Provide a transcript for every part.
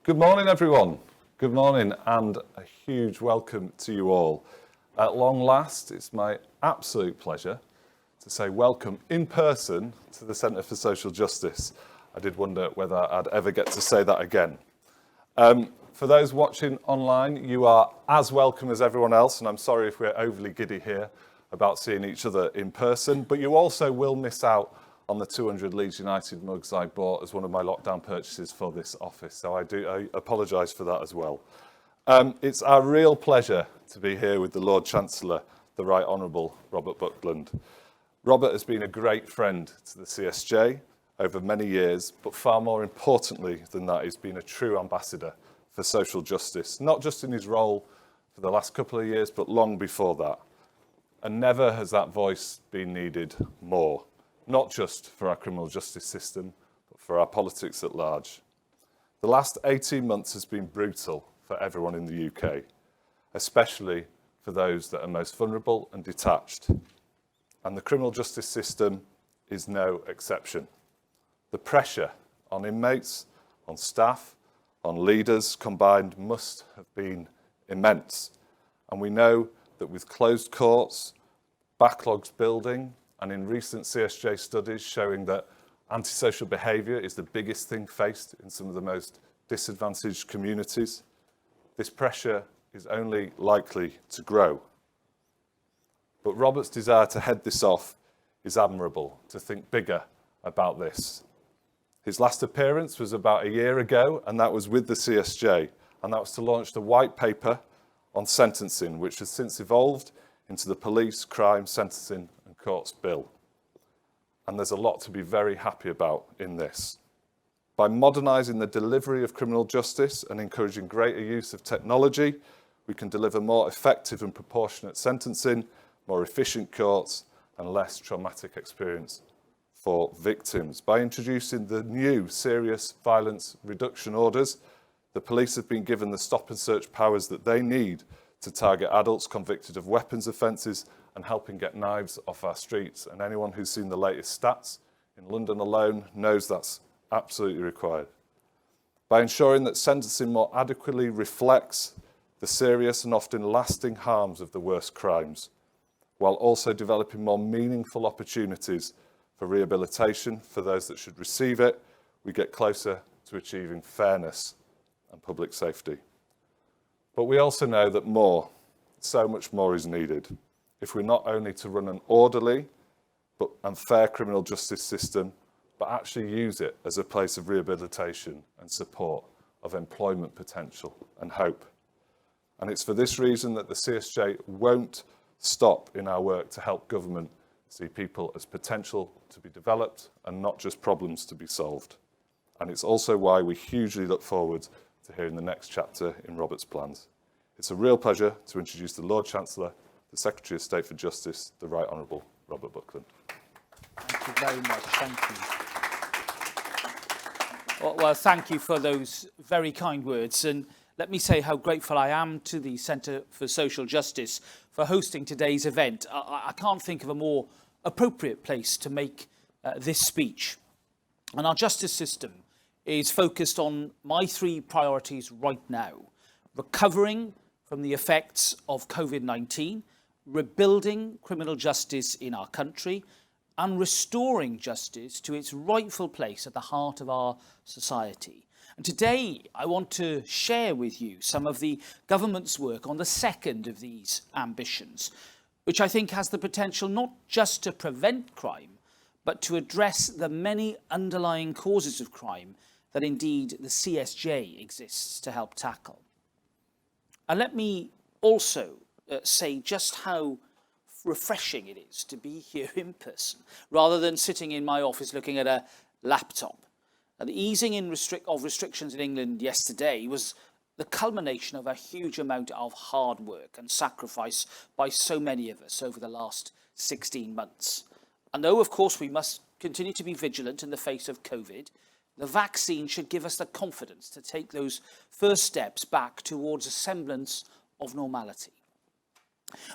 Good morning, everyone. Good morning, and a huge welcome to you all. At long last, it's my absolute pleasure to say welcome in person to the Centre for Social Justice. I did wonder whether I'd ever get to say that again. For those watching online, you are as welcome as everyone else, and I'm sorry if we're overly giddy here about seeing each other in person, but you also will miss out on the 200 Leeds United mugs I bought as one of my lockdown purchases for this office. So I apologise for that as well. It's our real pleasure to be here with the Lord Chancellor, the Right Honourable Robert Buckland. Robert has been a great friend to the CSJ over many years, but far more importantly than that, he's been a true ambassador for social justice, not just in his role for the last couple of years, but long before that. And never has that voice been needed more. Not just for our criminal justice system, but for our politics at large. The last 18 months has been brutal for everyone in the UK, especially for those that are most vulnerable and detached. And the criminal justice system is no exception. The pressure on inmates, on staff, on leaders combined must have been immense. And we know that with closed courts, backlogs building, and in recent CSJ studies showing that antisocial behaviour is the biggest thing faced in some of the most disadvantaged communities, this pressure is only likely to grow. But Robert's desire to head this off is admirable, to think bigger about this. His last appearance was about a year ago, and that was with the CSJ, and that was to launch the white paper on sentencing, which has since evolved into the Police, Crime, Sentencing and Courts Bill. And there's a lot to be very happy about in this. By modernising the delivery of criminal justice and encouraging greater use of technology, we can deliver more effective and proportionate sentencing, more efficient courts, and less traumatic experience for victims. By introducing the new serious violence reduction orders, the police have been given the stop and search powers that they need to target adults convicted of weapons offences and helping get knives off our streets. And anyone who's seen the latest stats in London alone knows that's absolutely required. By ensuring that sentencing more adequately reflects the serious and often lasting harms of the worst crimes, while also developing more meaningful opportunities for rehabilitation for those that should receive it, we get closer to achieving fairness and public safety. But we also know that more, so much more is needed if we're not only to run an orderly and fair criminal justice system, but actually use it as a place of rehabilitation and support of employment potential and hope. And it's for this reason that the CSJ won't stop in our work to help government see people as potential to be developed and not just problems to be solved. And it's also why we hugely look forward to hearing the next chapter in Robert's plans. It's a real pleasure to introduce the Lord Chancellor, the Secretary of State for Justice, the Right Honourable Robert Buckland. Thank you very much. Thank you. Well, thank you for those very kind words. And let me say how grateful I am to the Centre for Social Justice for hosting today's event. I can't think of a more appropriate place to make this speech. And our justice system is focused on my three priorities right now: recovering from the effects of COVID-19, rebuilding criminal justice in our country, and restoring justice to its rightful place at the heart of our society. And today, I want to share with you some of the government's work on the second of these ambitions, which I think has the potential not just to prevent crime, but to address the many underlying causes of crime that indeed the CSJ exists to help tackle. And let me also say just how refreshing it is to be here in person, rather than sitting in my office looking at a laptop. And the easing of restrictions in England yesterday was the culmination of a huge amount of hard work and sacrifice by so many of us over the last 16 months. And though, of course, we must continue to be vigilant in the face of COVID, the vaccine should give us the confidence to take those first steps back towards a semblance of normality.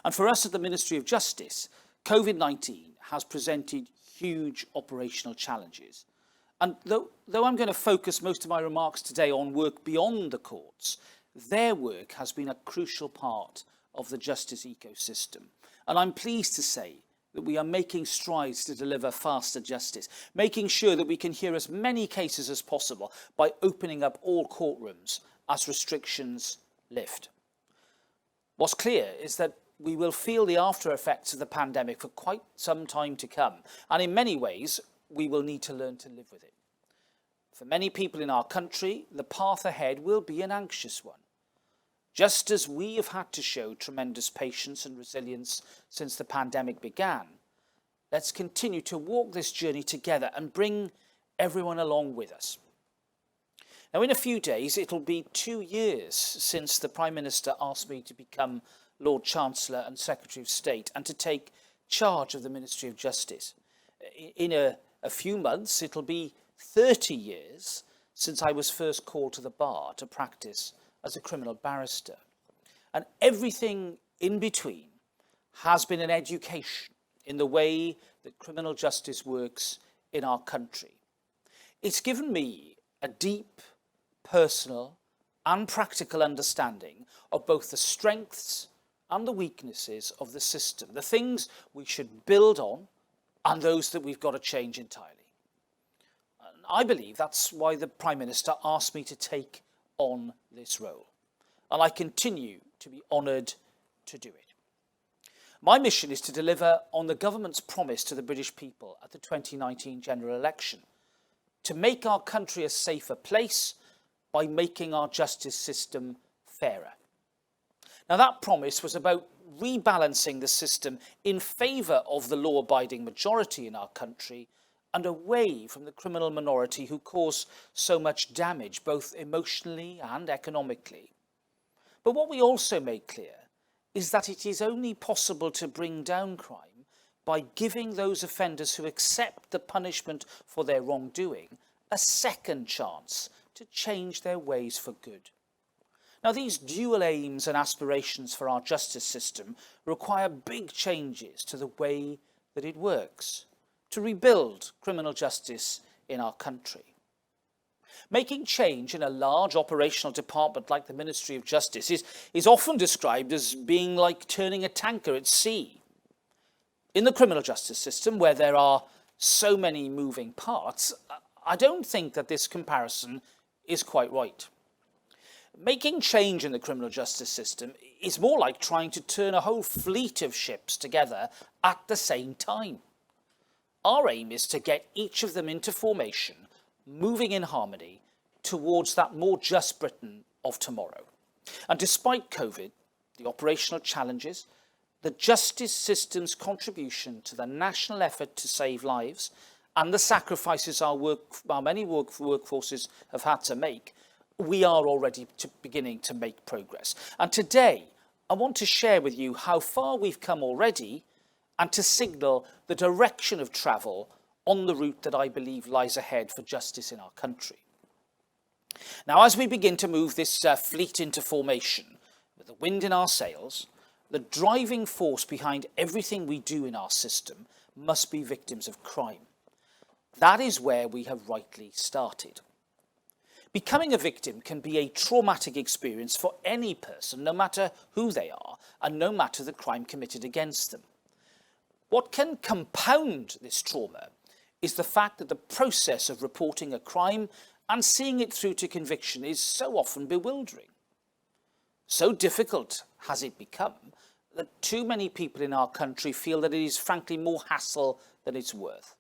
And for us at the Ministry of Justice, COVID-19 has presented huge operational challenges. And though I'm going to focus most of my remarks today on work beyond the courts, their work has been a crucial part of the justice ecosystem. And I'm pleased to say that we are making strides to deliver faster justice, making sure that we can hear as many cases as possible by opening up all courtrooms as restrictions lift. What's clear is that we will feel the after effects of the pandemic for quite some time to come, and in many ways, we will need to learn to live with it. For many people in our country, the path ahead will be an anxious one. Just as we have had to show tremendous patience and resilience since the pandemic began, let's continue to walk this journey together and bring everyone along with us. Now, in a few days, it'll be 2 years since the Prime Minister asked me to become Lord Chancellor and Secretary of State and to take charge of the Ministry of Justice. In a few months, it'll be 30 years since I was first called to the bar to practice as a criminal barrister. And everything in between has been an education in the way that criminal justice works in our country. It's given me a deep, personal and practical understanding of both the strengths and the weaknesses of the system, the things we should build on and those that we've got to change entirely. And I believe that's why the Prime Minister asked me to take on this role, and I continue to be honoured to do it. My mission is to deliver on the government's promise to the British people at the 2019 general election, to make our country a safer place by making our justice system fairer. Now, that promise was about rebalancing the system in favour of the law-abiding majority in our country and away from the criminal minority who cause so much damage, both emotionally and economically. But what we also made clear is that it is only possible to bring down crime by giving those offenders who accept the punishment for their wrongdoing a second chance to change their ways for good. Now, these dual aims and aspirations for our justice system require big changes to the way that it works, to rebuild criminal justice in our country. Making change in a large operational department like the Ministry of Justice is often described as being like turning a tanker at sea. In the criminal justice system, where there are so many moving parts, I don't think that this comparison is quite right. Making change in the criminal justice system is more like trying to turn a whole fleet of ships together at the same time. Our aim is to get each of them into formation, moving in harmony towards that more just Britain of tomorrow. And despite COVID, the operational challenges, the justice system's contribution to the national effort to save lives, and the sacrifices our many workforces have had to make, we are already beginning to make progress. And today, I want to share with you how far we've come already and to signal the direction of travel on the route that I believe lies ahead for justice in our country. Now, as we begin to move this fleet into formation, with the wind in our sails, the driving force behind everything we do in our system must be victims of crime. That is where we have rightly started. Becoming a victim can be a traumatic experience for any person, no matter who they are, and no matter the crime committed against them. What can compound this trauma is the fact that the process of reporting a crime and seeing it through to conviction is so often bewildering. So difficult has it become that too many people in our country feel that it is frankly more hassle than it's worth.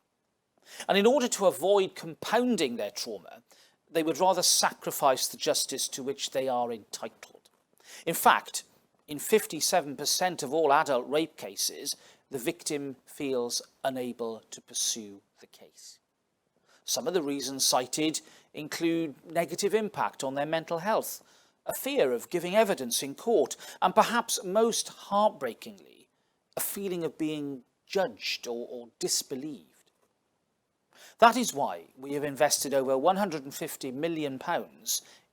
And in order to avoid compounding their trauma, they would rather sacrifice the justice to which they are entitled. In fact, in 57% of all adult rape cases, the victim feels unable to pursue the case. Some of the reasons cited include negative impact on their mental health, a fear of giving evidence in court, and perhaps most heartbreakingly, a feeling of being judged or disbelieved. That is why we have invested over £150 million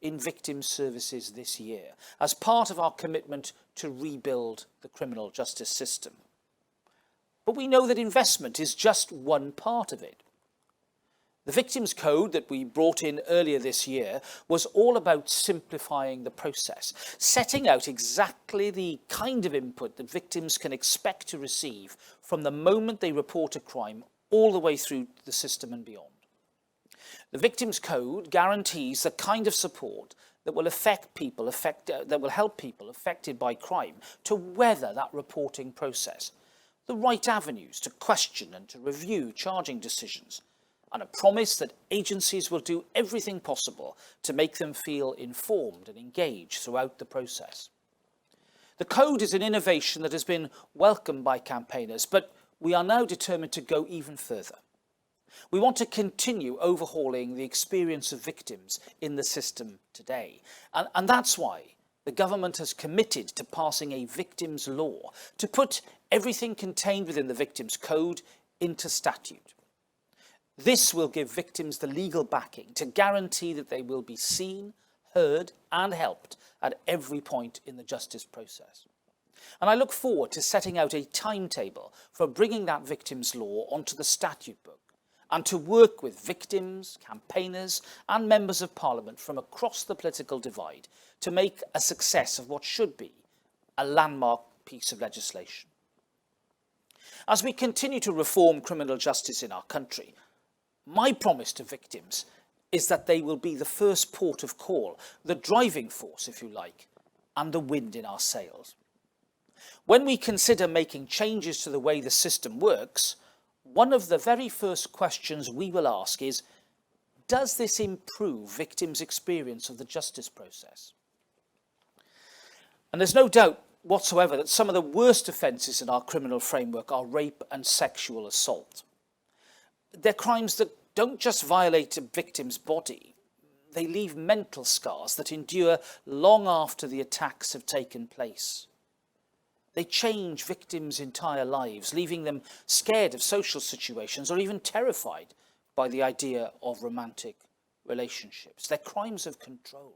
in victim services this year, as part of our commitment to rebuild the criminal justice system. But we know that investment is just one part of it. The Victims Code that we brought in earlier this year was all about simplifying the process, setting out exactly the kind of input that victims can expect to receive from the moment they report a crime all the way through the system and beyond. The Victims Code guarantees the kind of support that will that will help people affected by crime to weather that reporting process, the right avenues to question and to review charging decisions, and a promise that agencies will do everything possible to make them feel informed and engaged throughout the process. The code is an innovation that has been welcomed by campaigners, but we are now determined to go even further. We want to continue overhauling the experience of victims in the system today. And that's why the government has committed to passing a victims law to put everything contained within the Victims Code into statute. This will give victims the legal backing to guarantee that they will be seen, heard and helped at every point in the justice process. And I look forward to setting out a timetable for bringing that victims law onto the statute book and to work with victims, campaigners and members of Parliament from across the political divide to make a success of what should be a landmark piece of legislation. As we continue to reform criminal justice in our country, my promise to victims is that they will be the first port of call, the driving force, if you like, and the wind in our sails. When we consider making changes to the way the system works, one of the very first questions we will ask is, does this improve victims' experience of the justice process? And there's no doubt whatsoever that some of the worst offences in our criminal framework are rape and sexual assault. They're crimes that don't just violate a victim's body, they leave mental scars that endure long after the attacks have taken place. They change victims' entire lives, leaving them scared of social situations or even terrified by the idea of romantic relationships. They're crimes of control.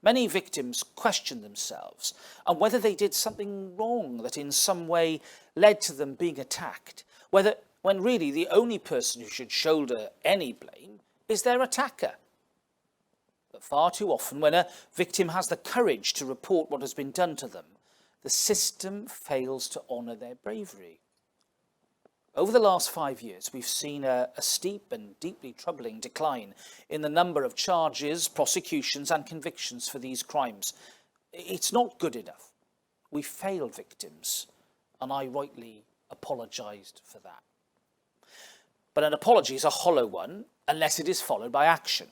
Many victims question themselves and whether they did something wrong that in some way led to them being attacked, when really the only person who should shoulder any blame is their attacker. But far too often, when a victim has the courage to report what has been done to them, the system fails to honour their bravery. Over the last 5 years, we've seen a steep and deeply troubling decline in the number of charges, prosecutions and convictions for these crimes. It's not good enough. We failed victims, and I rightly apologised for that. But an apology is a hollow one unless it is followed by action.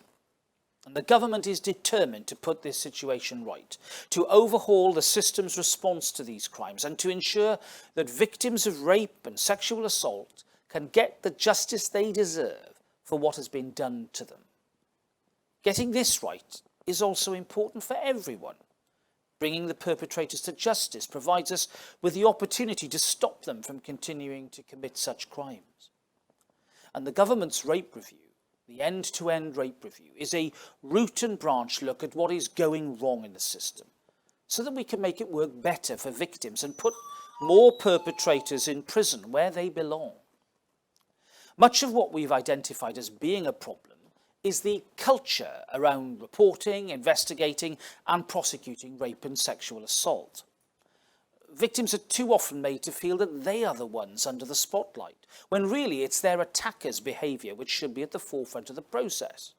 And the government is determined to put this situation right, to overhaul the system's response to these crimes and to ensure that victims of rape and sexual assault can get the justice they deserve for what has been done to them. Getting this right is also important for everyone. Bringing the perpetrators to justice provides us with the opportunity to stop them from continuing to commit such crimes. And the government's rape review, the end-to-end rape review, is a root and branch look at what is going wrong in the system, so that we can make it work better for victims and put more perpetrators in prison where they belong. Much of what we've identified as being a problem is the culture around reporting, investigating and prosecuting rape and sexual assault. Victims are too often made to feel that they are the ones under the spotlight, when really it's their attacker's behaviour which should be at the forefront of the process.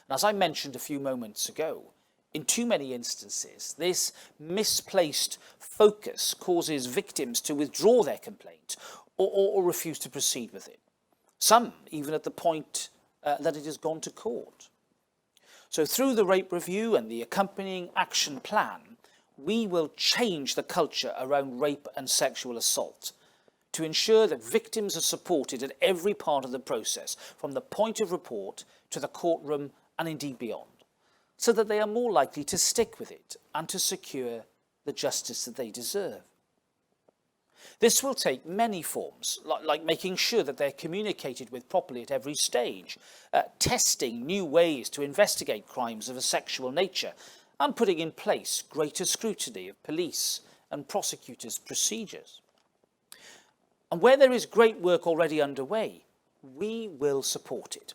And as I mentioned a few moments ago, in too many instances, this misplaced focus causes victims to withdraw their complaint or refuse to proceed with it. Some even at the point that it has gone to court. So through the rape review and the accompanying action plan, we will change the culture around rape and sexual assault to ensure that victims are supported at every part of the process, from the point of report to the courtroom and indeed beyond, so that they are more likely to stick with it and to secure the justice that they deserve. This will take many forms, like making sure that they're communicated with properly at every stage, testing new ways to investigate crimes of a sexual nature, and putting in place greater scrutiny of police and prosecutors' procedures. And where there is great work already underway, we will support it.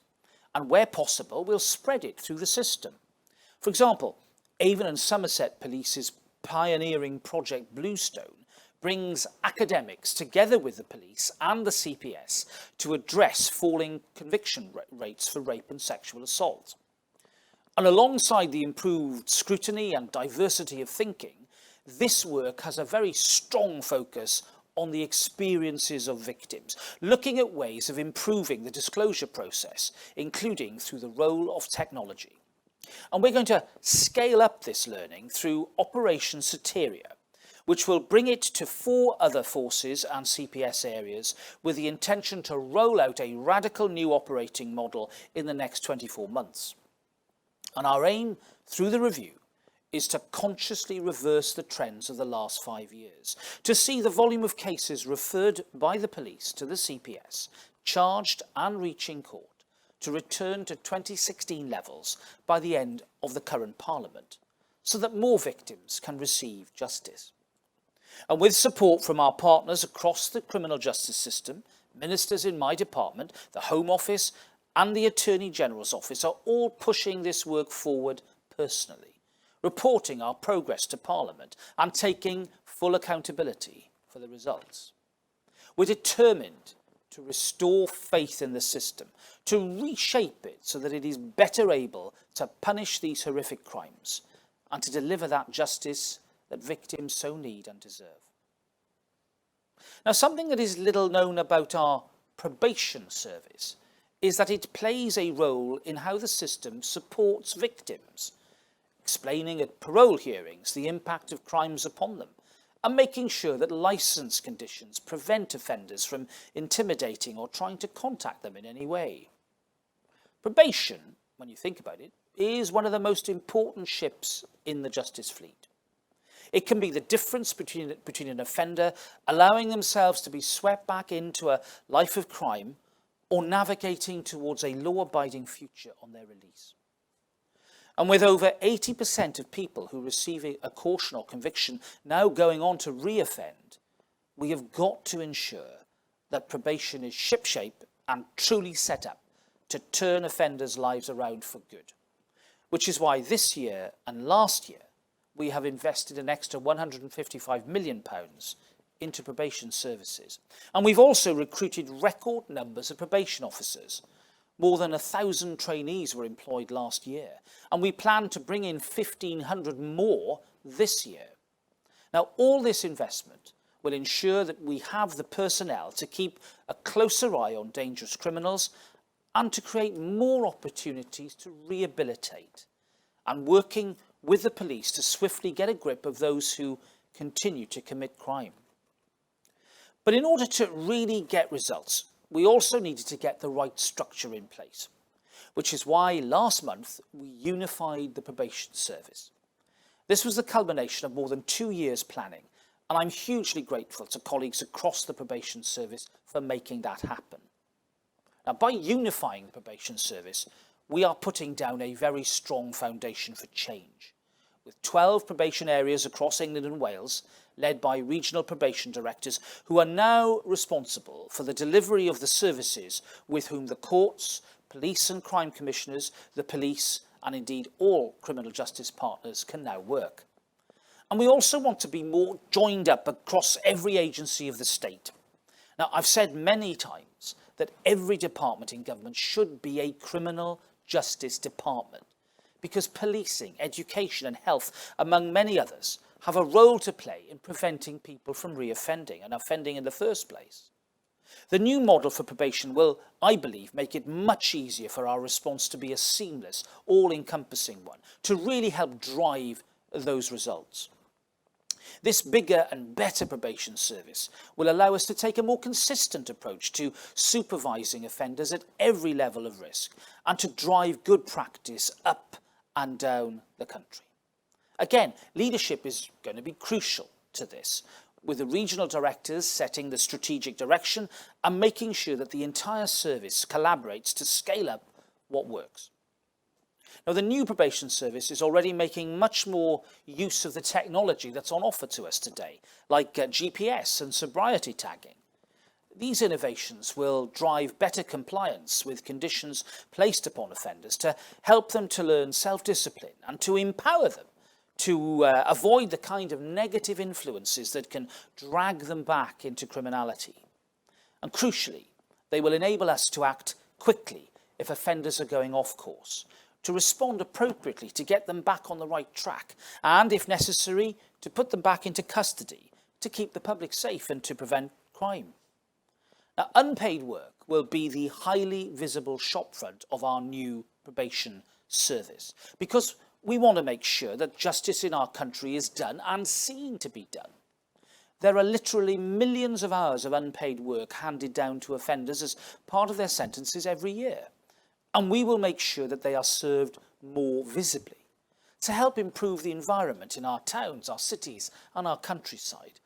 And where possible, we'll spread it through the system. For example, Avon and Somerset Police's pioneering Project Bluestone brings academics together with the police and the CPS to address falling conviction rates for rape and sexual assault. And alongside the improved scrutiny and diversity of thinking, this work has a very strong focus on the experiences of victims, looking at ways of improving the disclosure process, including through the role of technology. And we're going to scale up this learning through Operation Soteria, which will bring it to 4 other forces and CPS areas with the intention to roll out a radical new operating model in the next 24 months. And our aim through the review is to consciously reverse the trends of the last 5 years, to see the volume of cases referred by the police to the CPS, charged and reaching court, to return to 2016 levels by the end of the current Parliament, so that more victims can receive justice. And with support from our partners across the criminal justice system, ministers in my department, the Home Office and the Attorney General's Office are all pushing this work forward personally, reporting our progress to Parliament and taking full accountability for the results. We're determined to restore faith in the system, to reshape it so that it is better able to punish these horrific crimes and to deliver that justice that victims so need and deserve. Now, something that is little known about our probation service is that it plays a role in how the system supports victims, explaining at parole hearings the impact of crimes upon them, and making sure that licence conditions prevent offenders from intimidating or trying to contact them in any way. Probation, when you think about it, is one of the most important ships in the justice fleet. It can be the difference between an offender allowing themselves to be swept back into a life of crime or navigating towards a law-abiding future on their release. And with over 80% of people who receive a caution or conviction now going on to re-offend, we have got to ensure that probation is shipshape and truly set up to turn offenders' lives around for good, which is why this year and last year we have invested an extra £155 million into probation services. And we've also recruited record numbers of probation officers. More than 1,000 trainees were employed last year, and we plan to bring in 1,500 more this year. Now, all this investment will ensure that we have the personnel to keep a closer eye on dangerous criminals and to create more opportunities to rehabilitate, and working with the police to swiftly get a grip of those who continue to commit crime. But in order to really get results, we also needed to get the right structure in place, which is why last month we unified the probation service. This was the culmination of more than 2 years planning, and I'm hugely grateful to colleagues across the probation service for making that happen. Now, by unifying the probation service, we are putting down a very strong foundation for change, with 12 probation areas across England and Wales, led by regional probation directors who are now responsible for the delivery of the services with whom the courts, police and crime commissioners, the police, and indeed all criminal justice partners can now work. And we also want to be more joined up across every agency of the state. Now, I've said many times that every department in government should be a criminal justice department, because policing, education and health, among many others, have a role to play in preventing people from reoffending and offending in the first place. The new model for probation will, I believe, make it much easier for our response to be a seamless, all-encompassing one, to really help drive those results. This bigger and better probation service will allow us to take a more consistent approach to supervising offenders at every level of risk and to drive good practice up and down the country. Again, leadership is going to be crucial to this, with the regional directors setting the strategic direction and making sure that the entire service collaborates to scale up what works. Now, the new probation service is already making much more use of the technology that's on offer to us today, like GPS and sobriety tagging. These innovations will drive better compliance with conditions placed upon offenders to help them to learn self-discipline and to empower them to avoid the kind of negative influences that can drag them back into criminality. And crucially, they will enable us to act quickly if offenders are going off course, to respond appropriately to get them back on the right track, and if necessary, to put them back into custody to keep the public safe and to prevent crime. Now, unpaid work will be the highly visible shopfront of our new probation service, because we want to make sure that justice in our country is done and seen to be done. There are literally millions of hours of unpaid work handed down to offenders as part of their sentences every year, and we will make sure that they are served more visibly to help improve the environment in our towns, our cities and our countryside.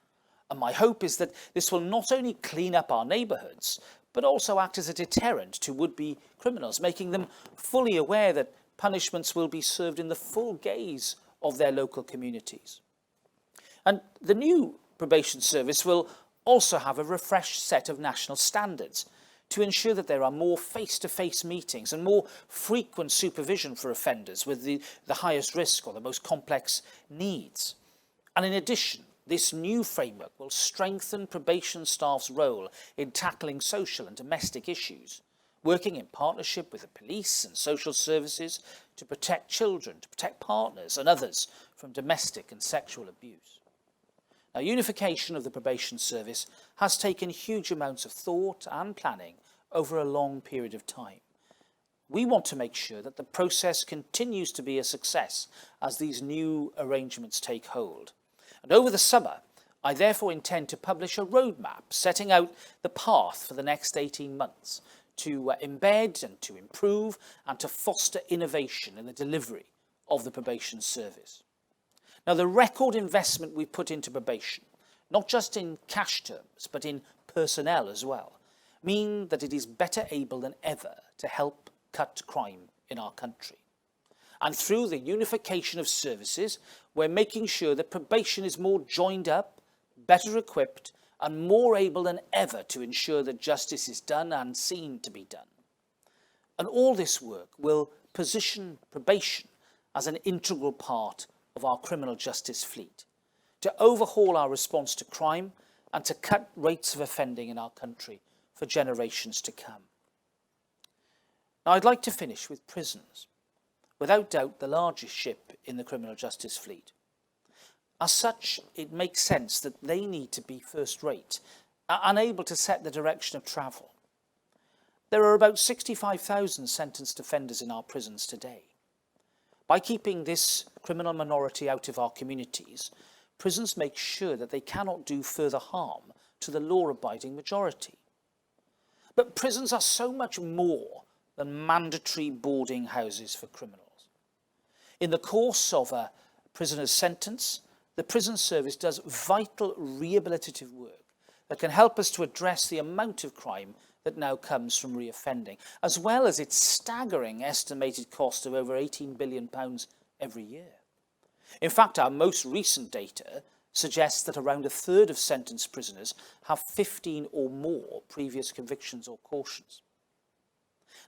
And my hope is that this will not only clean up our neighbourhoods, but also act as a deterrent to would-be criminals, making them fully aware that punishments will be served in the full gaze of their local communities. And the new probation service will also have a refreshed set of national standards to ensure that there are more face-to-face meetings and more frequent supervision for offenders with the highest risk or the most complex needs. And in addition, this new framework will strengthen probation staff's role in tackling social and domestic issues, working in partnership with the police and social services to protect children, to protect partners and others from domestic and sexual abuse. Now, unification of the probation service has taken huge amounts of thought and planning over a long period of time. We want to make sure that the process continues to be a success as these new arrangements take hold. And over the summer, I therefore intend to publish a roadmap setting out the path for the next 18 months to embed and to improve and to foster innovation in the delivery of the probation service. Now, the record investment we put into probation, not just in cash terms, but in personnel as well, mean that it is better able than ever to help cut crime in our country. And through the unification of services, we're making sure that probation is more joined up, better equipped, and more able than ever to ensure that justice is done and seen to be done. And all this work will position probation as an integral part of our criminal justice fleet, to overhaul our response to crime and to cut rates of offending in our country for generations to come. Now, I'd like to finish with prisons, without doubt the largest ship in the criminal justice fleet. As such, it makes sense that they need to be first-rate and able to set the direction of travel. There are about 65,000 sentenced offenders in our prisons today. By keeping this criminal minority out of our communities, prisons make sure that they cannot do further harm to the law-abiding majority. But prisons are so much more than mandatory boarding houses for criminals. In the course of a prisoner's sentence, the prison service does vital rehabilitative work that can help us to address the amount of crime that now comes from reoffending, as well as its staggering estimated cost of over £18 billion every year. In fact, our most recent data suggests that around a third of sentenced prisoners have 15 or more previous convictions or cautions.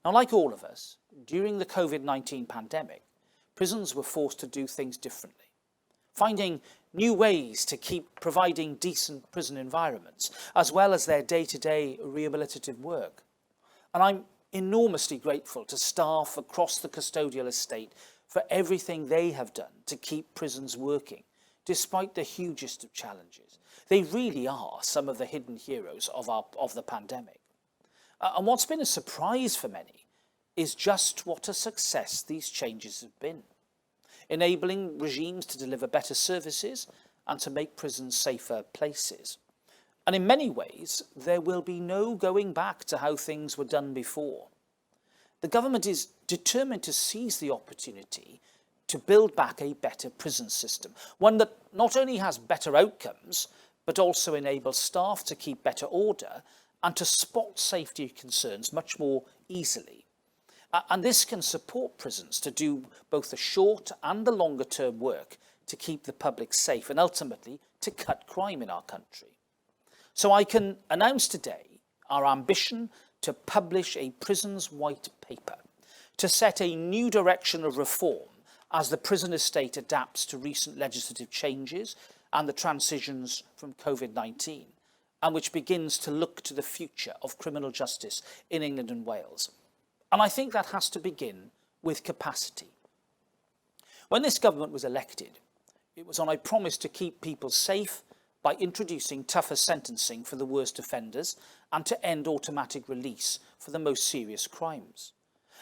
Now, like all of us, during the COVID-19 pandemic, prisons were forced to do things differently, finding new ways to keep providing decent prison environments, as well as their day-to-day rehabilitative work. And I'm enormously grateful to staff across the custodial estate for everything they have done to keep prisons working, despite the hugest of challenges. They really are some of the hidden heroes of the pandemic. And what's been a surprise for many is just what a success these changes have been, enabling regimes to deliver better services and to make prisons safer places. And in many ways, there will be no going back to how things were done before. The government is determined to seize the opportunity to build back a better prison system, one that not only has better outcomes, but also enables staff to keep better order and to spot safety concerns much more easily. And this can support prisons to do both the short and the longer term work to keep the public safe and ultimately to cut crime in our country. So I can announce today our ambition to publish a prisons white paper, to set a new direction of reform as the prison estate adapts to recent legislative changes and the transitions from COVID-19, and which begins to look to the future of criminal justice in England and Wales. And I think that has to begin with capacity. When this government was elected, it was on a promise to keep people safe by introducing tougher sentencing for the worst offenders and to end automatic release for the most serious crimes.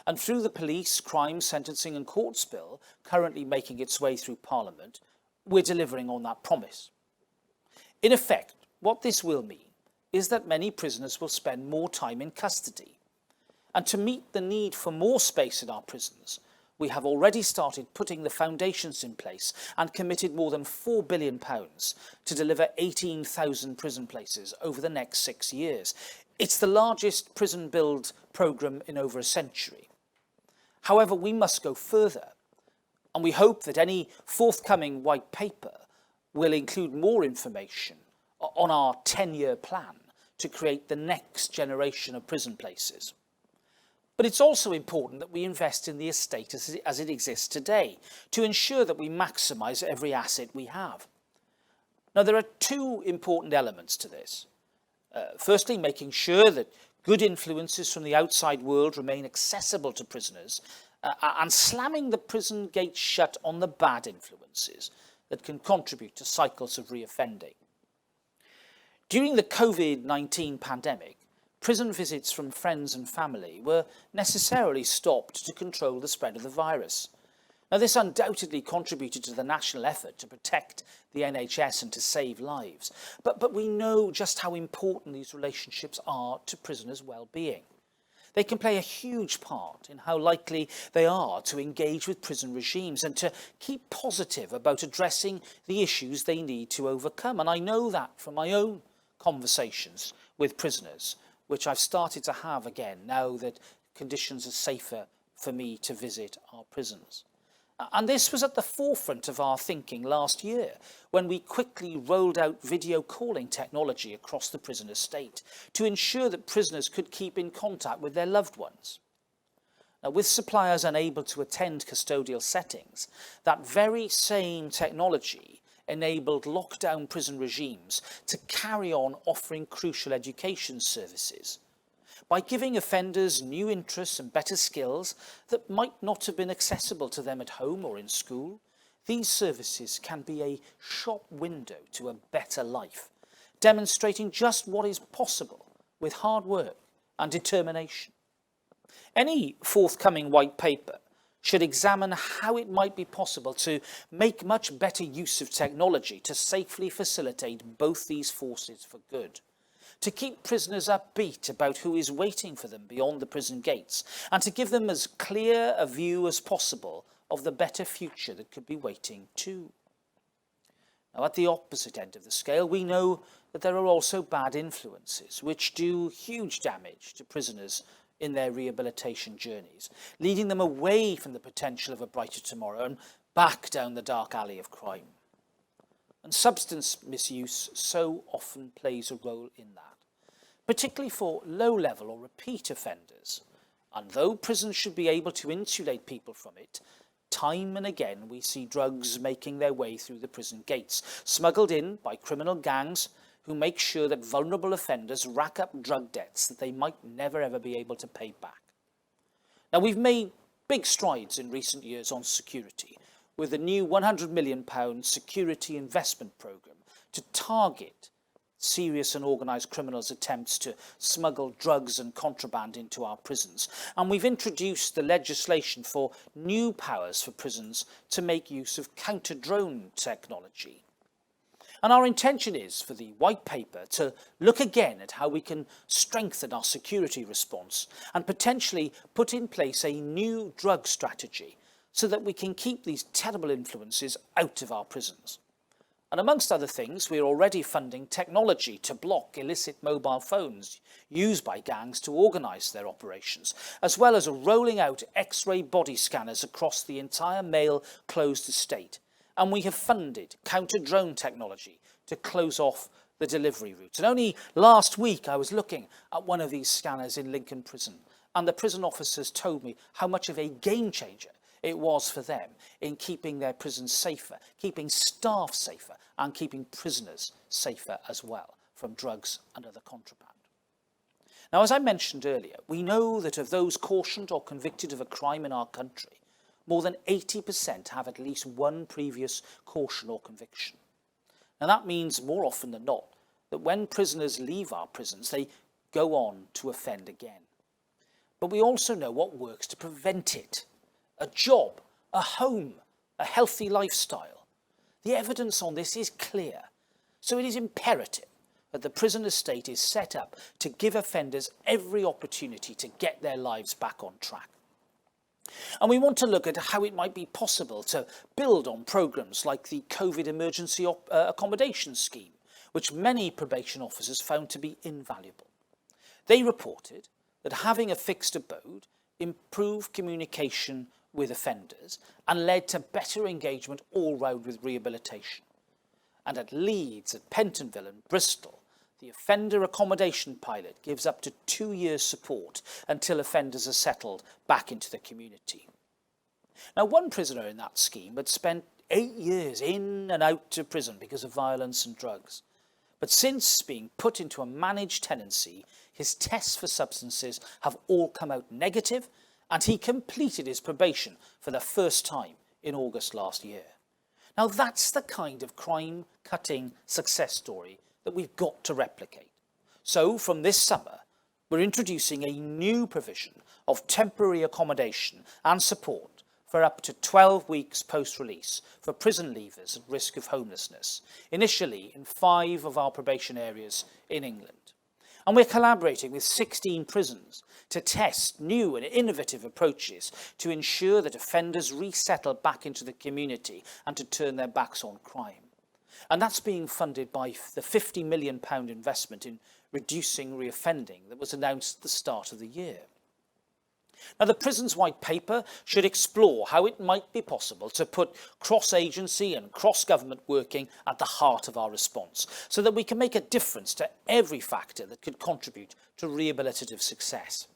And through the Police, Crime, Sentencing and Courts Bill, currently making its way through Parliament, we're delivering on that promise. In effect, what this will mean is that many prisoners will spend more time in custody. And to meet the need for more space in our prisons, we have already started putting the foundations in place and committed more than £4 billion to deliver 18,000 prison places over the next 6 years. It's the largest prison build programme in over a century. However, we must go further, and we hope that any forthcoming white paper will include more information on our 10-year plan to create the next generation of prison places. But it's also important that we invest in the estate as it exists today to ensure that we maximise every asset we have. Now, there are two important elements to this. Firstly, making sure that good influences from the outside world remain accessible to prisoners and slamming the prison gates shut on the bad influences that can contribute to cycles of reoffending. During the COVID-19 pandemic, prison visits from friends and family were necessarily stopped to control the spread of the virus. Now, this undoubtedly contributed to the national effort to protect the NHS and to save lives. But we know just how important these relationships are to prisoners' well-being. They can play a huge part in how likely they are to engage with prison regimes and to keep positive about addressing the issues they need to overcome. And I know that from my own conversations with prisoners, which I've started to have again now that conditions are safer for me to visit our prisons. And this was at the forefront of our thinking last year when we quickly rolled out video calling technology across the prison estate to ensure that prisoners could keep in contact with their loved ones. Now, with suppliers unable to attend custodial settings, that very same technology enabled lockdown prison regimes to carry on offering crucial education services by giving offenders new interests and better skills that might not have been accessible to them at home or in school. These services can be a shop window to a better life, demonstrating just what is possible with hard work and determination. Any forthcoming white paper should examine how it might be possible to make much better use of technology to safely facilitate both these forces for good, to keep prisoners upbeat about who is waiting for them beyond the prison gates, and to give them as clear a view as possible of the better future that could be waiting too. Now, at the opposite end of the scale, we know that there are also bad influences which do huge damage to prisoners in their rehabilitation journeys, leading them away from the potential of a brighter tomorrow and back down the dark alley of crime. And substance misuse so often plays a role in that, particularly for low-level or repeat offenders. And though prisons should be able to insulate people from it, time and again we see drugs making their way through the prison gates, smuggled in by criminal gangs who make sure that vulnerable offenders rack up drug debts that they might never ever be able to pay back. Now, we've made big strides in recent years on security, with a new £100 million security investment programme to target serious and organised criminals' attempts to smuggle drugs and contraband into our prisons. And we've introduced the legislation for new powers for prisons to make use of counter-drone technology. And our intention is for the white paper to look again at how we can strengthen our security response and potentially put in place a new drug strategy so that we can keep these terrible influences out of our prisons. And amongst other things, we're already funding technology to block illicit mobile phones used by gangs to organise their operations, as well as rolling out X-ray body scanners across the entire male closed estate. And we have funded counter-drone technology to close off the delivery route. And only last week I was looking at one of these scanners in Lincoln Prison, and the prison officers told me how much of a game changer it was for them in keeping their prisons safer, keeping staff safer, and keeping prisoners safer as well from drugs and other contraband. Now, as I mentioned earlier, we know that of those cautioned or convicted of a crime in our country, more than 80% have at least one previous caution or conviction. Now, that means more often than not that when prisoners leave our prisons, they go on to offend again. But we also know what works to prevent it. A job, a home, a healthy lifestyle. The evidence on this is clear. So it is imperative that the prison estate is set up to give offenders every opportunity to get their lives back on track. And we want to look at how it might be possible to build on programmes like the COVID emergency accommodation scheme, which many probation officers found to be invaluable. They reported that having a fixed abode improved communication with offenders and led to better engagement all round with rehabilitation. And at Leeds, at Pentonville and Bristol, the offender accommodation pilot gives up to 2 years support until offenders are settled back into the community. Now, one prisoner in that scheme had spent 8 years in and out of prison because of violence and drugs. But since being put into a managed tenancy, his tests for substances have all come out negative, and he completed his probation for the first time in August last year. Now, that's the kind of crime-cutting success story that we've got to replicate. So, from this summer, we're introducing a new provision of temporary accommodation and support for up to 12 weeks post-release for prison leavers at risk of homelessness, initially in 5 of our probation areas in England. And we're collaborating with 16 prisons to test new and innovative approaches to ensure that offenders resettle back into the community and to turn their backs on crime. And that's being funded by the £50 million investment in reducing reoffending that was announced at the start of the year. Now, the prison's white paper should explore how it might be possible to put cross-agency and cross-government working at the heart of our response, so that we can make a difference to every factor that could contribute to rehabilitative success.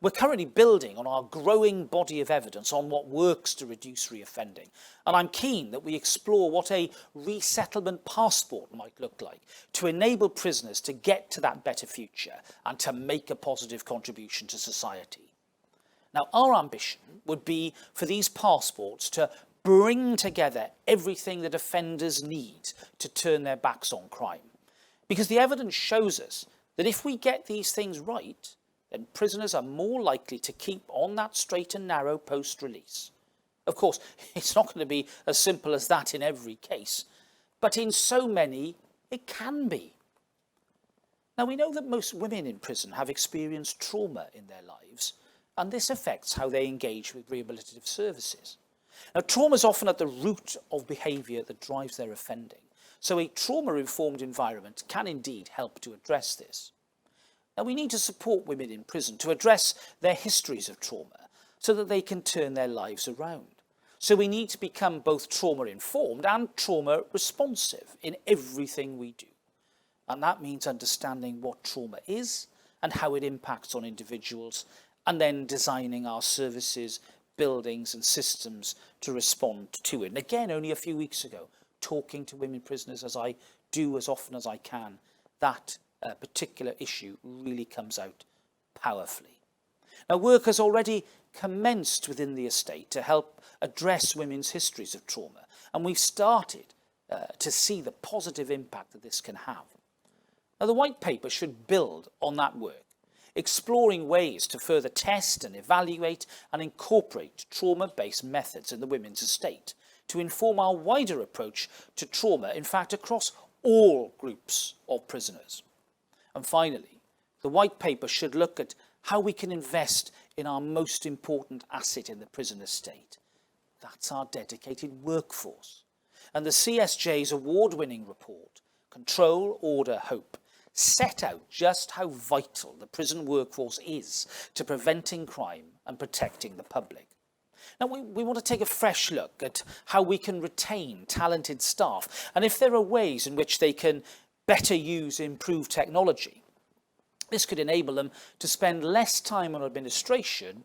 We're currently building on our growing body of evidence on what works to reduce reoffending, and I'm keen that we explore what a resettlement passport might look like to enable prisoners to get to that better future and to make a positive contribution to society. Now, our ambition would be for these passports to bring together everything that offenders need to turn their backs on crime. Because the evidence shows us that if we get these things right, then prisoners are more likely to keep on that straight and narrow post-release. Of course, it's not going to be as simple as that in every case, but in so many, it can be. Now, we know that most women in prison have experienced trauma in their lives, and this affects how they engage with rehabilitative services. Now, trauma is often at the root of behaviour that drives their offending, so a trauma-informed environment can indeed help to address this. Now, we need to support women in prison to address their histories of trauma so that they can turn their lives around. So we need to become both trauma-informed and trauma-responsive in everything we do. And that means understanding what trauma is and how it impacts on individuals, and then designing our services, buildings and systems to respond to it. And again, only a few weeks ago, talking to women prisoners, as I do as often as I can, that particular issue really comes out powerfully. Now, work has already commenced within the estate to help address women's histories of trauma, and we've started to see the positive impact that this can have. Now, the white paper should build on that work, exploring ways to further test and evaluate and incorporate trauma-based methods in the women's estate to inform our wider approach to trauma, in fact, across all groups of prisoners. And finally, the white paper should look at how we can invest in our most important asset in the prison estate. That's our dedicated workforce. And the CSJ's award-winning report, Control, Order, Hope, set out just how vital the prison workforce is to preventing crime and protecting the public. Now, we want to take a fresh look at how we can retain talented staff and if there are ways in which they can better use improved technology, this could enable them to spend less time on administration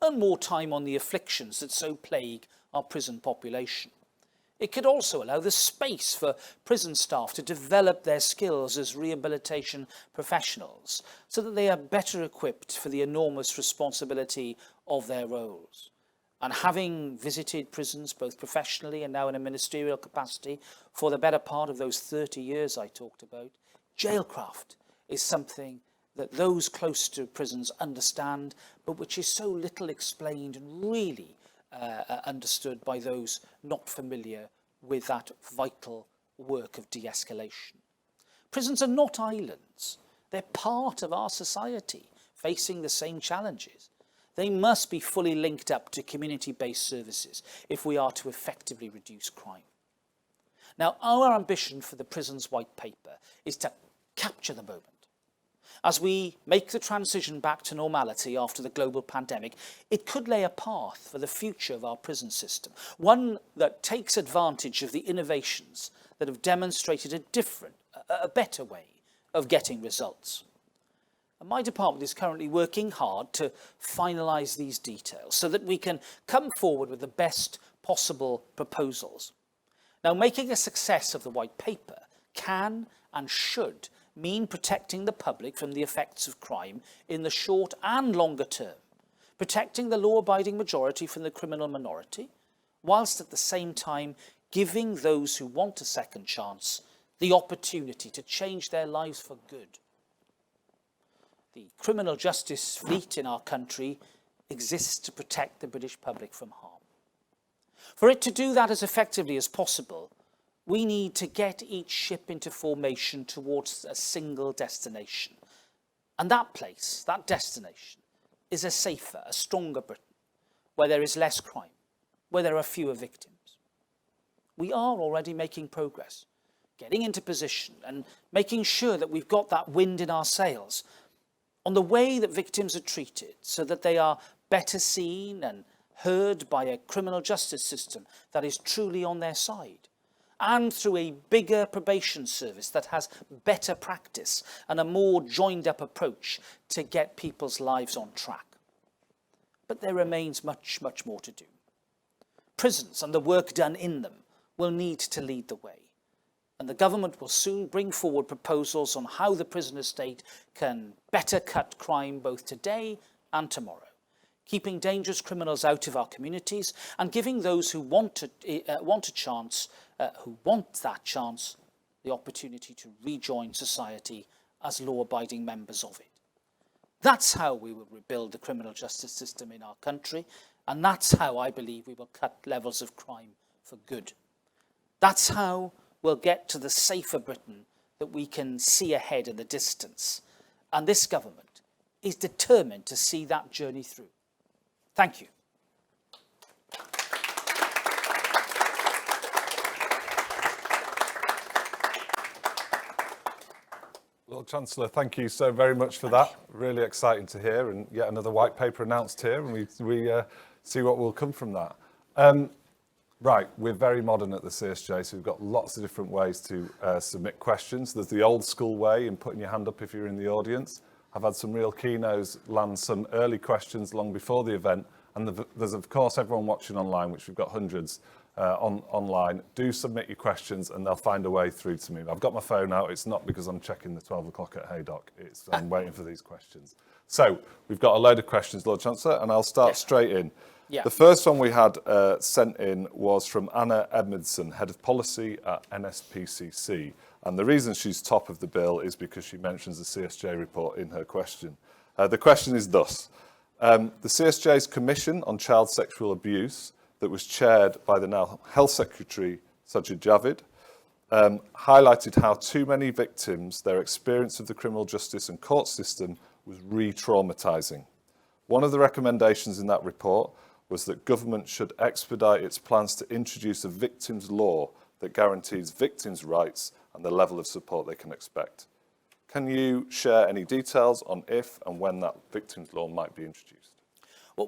and more time on the afflictions that so plague our prison population. It could also allow the space for prison staff to develop their skills as rehabilitation professionals so that they are better equipped for the enormous responsibility of their roles. And having visited prisons both professionally and now in a ministerial capacity for the better part of those 30 years I talked about, jailcraft is something that those close to prisons understand, but which is so little explained and really understood by those not familiar with that vital work of de-escalation. Prisons are not islands. They're part of our society, facing the same challenges. They must be fully linked up to community-based services if we are to effectively reduce crime. Now, our ambition for the Prisons White Paper is to capture the moment. As we make the transition back to normality after the global pandemic, it could lay a path for the future of our prison system, one that takes advantage of the innovations that have demonstrated a better way of getting results. And my department is currently working hard to finalise these details so that we can come forward with the best possible proposals. Now, making a success of the White Paper can and should mean protecting the public from the effects of crime in the short and longer term, protecting the law-abiding majority from the criminal minority, whilst at the same time giving those who want a second chance the opportunity to change their lives for good. The criminal justice fleet in our country exists to protect the British public from harm. For it to do that as effectively as possible, we need to get each ship into formation towards a single destination. And that place, that destination, is a safer, a stronger Britain, where there is less crime, where there are fewer victims. We are already making progress, getting into position and making sure that we've got that wind in our sails on the way that victims are treated so that they are better seen and heard by a criminal justice system that is truly on their side, and through a bigger probation service that has better practice and a more joined-up approach to get people's lives on track. But there remains much, much more to do. Prisons and the work done in them will need to lead the way, and the government will soon bring forward proposals on how the prison estate can better cut crime both today and tomorrow, keeping dangerous criminals out of our communities and giving those who want that chance, the opportunity to rejoin society as law-abiding members of it. That's how we will rebuild the criminal justice system in our country, and that's how I believe we will cut levels of crime for good. That's how we'll get to the safer Britain that we can see ahead in the distance. And this government is determined to see that journey through. Thank you. Lord Chancellor, thank you so very much for that. Really exciting to hear, and yet another white paper announced here, and we see what will come from that. Right, we're very modern at the CSJ, so we've got lots of different ways to submit questions. There's the old school way in putting your hand up if you're in the audience. I've had some real keynotes land some early questions long before the event, and there's of course everyone watching online, which we've got hundreds online. Do submit your questions and they'll find a way through to me. I've got my phone out. It's not because I'm checking the 12 o'clock at Haydock. It's I'm waiting for these questions. So we've got a load of questions, Lord Chancellor, and I'll start straight in. Yeah. The first one we had sent in was from Anna Edmondson, Head of Policy at NSPCC. And the reason she's top of the bill is because she mentions the CSJ report in her question. The question is thus. The CSJ's Commission on Child Sexual Abuse that was chaired by the now Health Secretary, Sajid Javid, highlighted how too many victims, their experience of the criminal justice and court system was re-traumatising. One of the recommendations in that report was that government should expedite its plans to introduce a victims' law that guarantees victims' rights and the level of support they can expect. Can you share any details on if and when that victims' law might be introduced?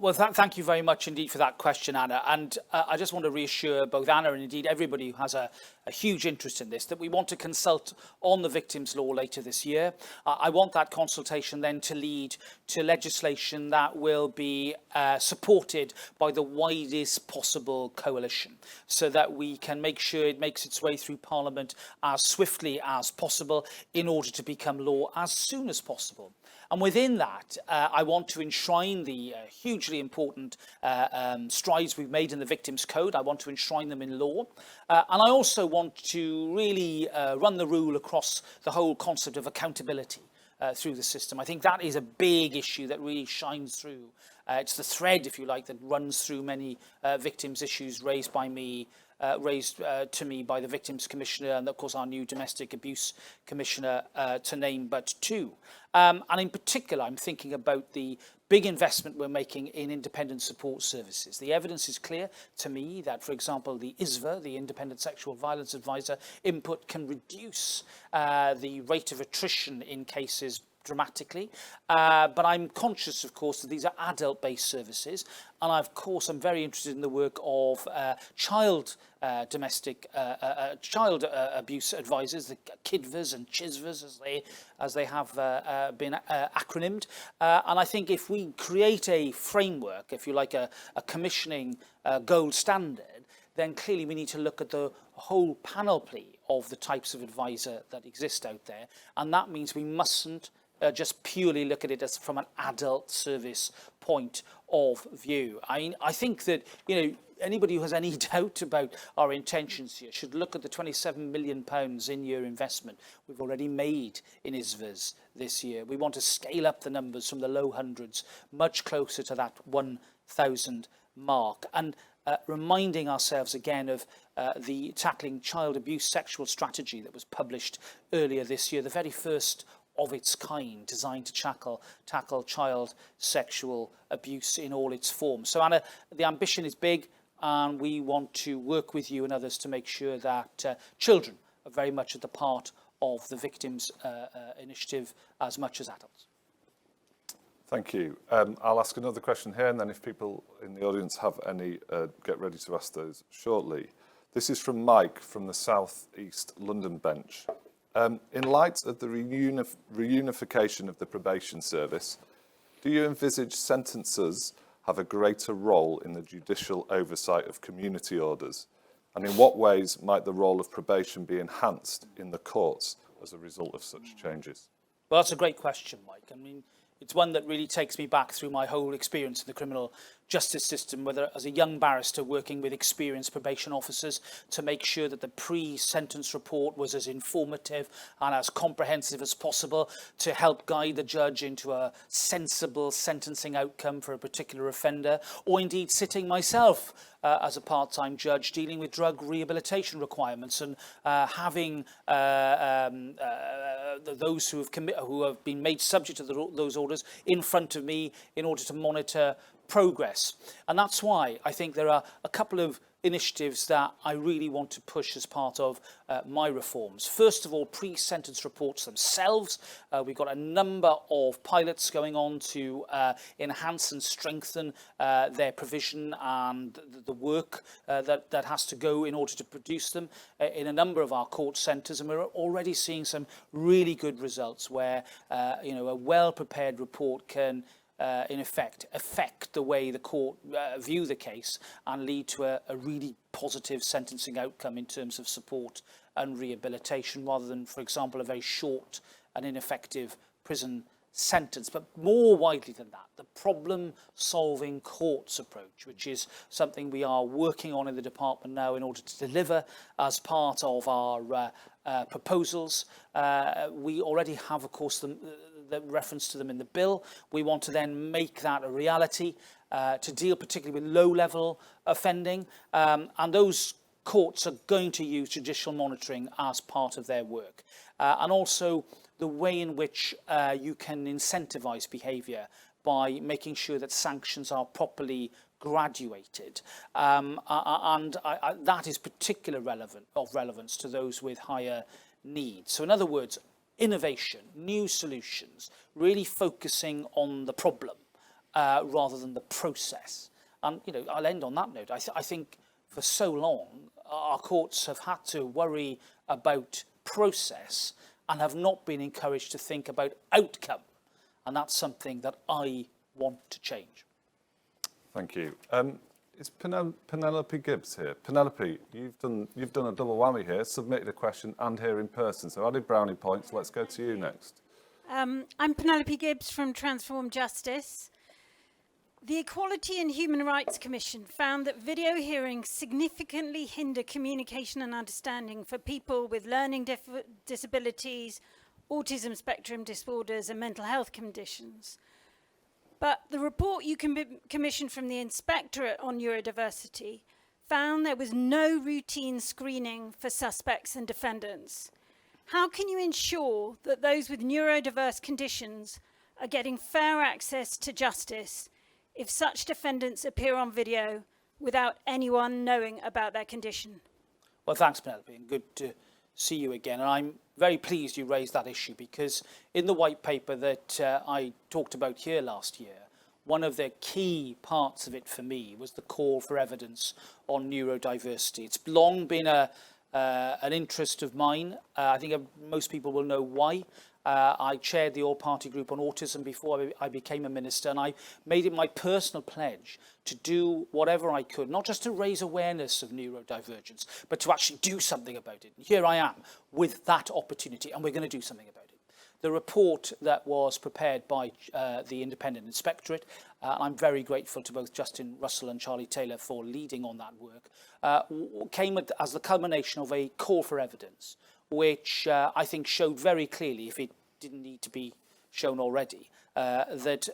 Thank you very much indeed for that question, Anna. And I just want to reassure both Anna and indeed everybody who has a huge interest in this that we want to consult on the Victims' Law later this year. I want that consultation then to lead to legislation that will be supported by the widest possible coalition, so that we can make sure it makes its way through Parliament as swiftly as possible in order to become law as soon as possible. And within that, I want to enshrine the hugely important strides we've made in the Victims' Code. I want to enshrine them in law. And I also want to really run the rule across the whole concept of accountability through the system. I think that is a big issue that really shines through. It's the thread, if you like, that runs through many victims' issues raised by me, raised to me by the Victims Commissioner and, of course, our new Domestic Abuse Commissioner, to name but two. And in particular, I'm thinking about the big investment we're making in independent support services. The evidence is clear to me that, for example, the ISVA, the Independent Sexual Violence Advisor input, can reduce the rate of attrition in cases dramatically. But I'm conscious, of course, that these are adult-based services. And of course, I'm very interested in the work of child abuse advisors, the KIDVAs and CHISVAs, as they have been acronymed. And I think if we create a framework, if you like, a commissioning gold standard, then clearly we need to look at the whole panoply of the types of advisor that exist out there. And that means we mustn't just purely look at it as from an adult service point of view. I think that, anybody who has any doubt about our intentions here should look at the £27 million in-year investment we've already made in ISVAs this year. We want to scale up the numbers from the low hundreds, much closer to that 1,000 mark. And reminding ourselves again of the Tackling Child Abuse Sexual Strategy that was published earlier this year, the very first of its kind, designed to tackle child sexual abuse in all its forms. So, Anna, the ambition is big, and we want to work with you and others to make sure that children are very much at the part of the Victims Initiative as much as adults. Thank you. I'll ask another question here, and then if people in the audience have any, get ready to ask those shortly. This is from Mike from the South East London bench. In light of the reunification of the probation service, do you envisage sentencers have a greater role in the judicial oversight of community orders? And in what ways might the role of probation be enhanced in the courts as a result of such changes? Well, that's a great question, Mike. I mean, it's one that really takes me back through my whole experience in the criminal justice system, whether as a young barrister working with experienced probation officers to make sure that the pre-sentence report was as informative and as comprehensive as possible to help guide the judge into a sensible sentencing outcome for a particular offender, or indeed sitting myself as a part-time judge dealing with drug rehabilitation requirements and having those who have been made subject to those orders in front of me in order to monitor progress. And that's why I think there are a couple of initiatives that I really want to push as part of my reforms. First of all, pre-sentence reports themselves. We've got a number of pilots going on to enhance and strengthen their provision and the work that has to go in order to produce them in a number of our court centres. And we're already seeing some really good results where a well-prepared report can in effect, affect the way the court view the case and lead to a really positive sentencing outcome in terms of support and rehabilitation, rather than, for example, a very short and ineffective prison sentence. But more widely than that, the problem-solving courts approach, which is something we are working on in the department now in order to deliver as part of our proposals. We already have, of course, the reference to them in the bill. We want to then make that a reality to deal particularly with low-level offending, and those courts are going to use judicial monitoring as part of their work, and also the way in which you can incentivise behaviour by making sure that sanctions are properly graduated, and that is particularly relevance to those with higher needs. So in other words, innovation, new solutions, really focusing on the problem rather than the process. And, you know, I'll end on that note. I think for so long, our courts have had to worry about process and have not been encouraged to think about outcome. And that's something that I want to change. Thank you. Is Penelope Gibbs here? Penelope, you've done a double whammy here, submitted a question and here in person. So added brownie points. Let's go to you next. I'm Penelope Gibbs from Transform Justice. The Equality and Human Rights Commission found that video hearings significantly hinder communication and understanding for people with learning disabilities, autism spectrum disorders and mental health conditions. But the report you commissioned from the Inspectorate on Neurodiversity found there was no routine screening for suspects and defendants. How can you ensure that those with neurodiverse conditions are getting fair access to justice if such defendants appear on video without anyone knowing about their condition? Well, thanks, Penelope, and good to see you again. And I'm very pleased you raised that issue, because in the white paper that I talked about here last year, one of the key parts of it for me was the call for evidence on neurodiversity. It's long been an interest of mine. I think most people will know why. I chaired the all-party group on autism before I became a minister, and I made it my personal pledge to do whatever I could, not just to raise awareness of neurodivergence, but to actually do something about it. And here I am with that opportunity, and we're going to do something about it. The report that was prepared by the Independent Inspectorate, I'm very grateful to both Justin Russell and Charlie Taylor for leading on that work, came as the culmination of a call for evidence, which I think showed very clearly, if it didn't need to be shown already, that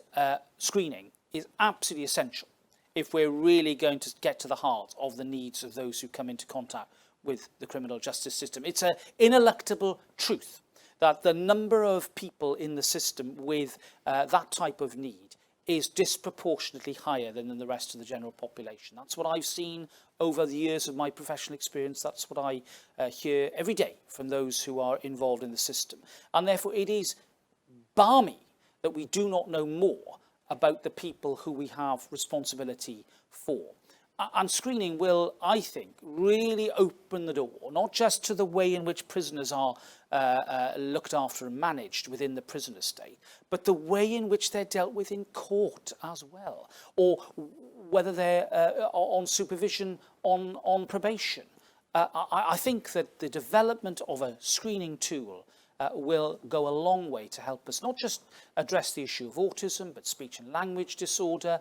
screening is absolutely essential if we're really going to get to the heart of the needs of those who come into contact with the criminal justice system. It's an ineluctable truth that the number of people in the system with that type of need is disproportionately higher than in the rest of the general population. That's what I've seen over the years of my professional experience. That's what I hear every day from those who are involved in the system. And therefore it is balmy that we do not know more about the people who we have responsibility for. And screening will, I think, really open the door, not just to the way in which prisoners are looked after and managed within the prison estate, but the way in which they're dealt with in court as well, or whether they're on supervision, on probation. I think that the development of a screening tool will go a long way to help us not just address the issue of autism, but speech and language disorder,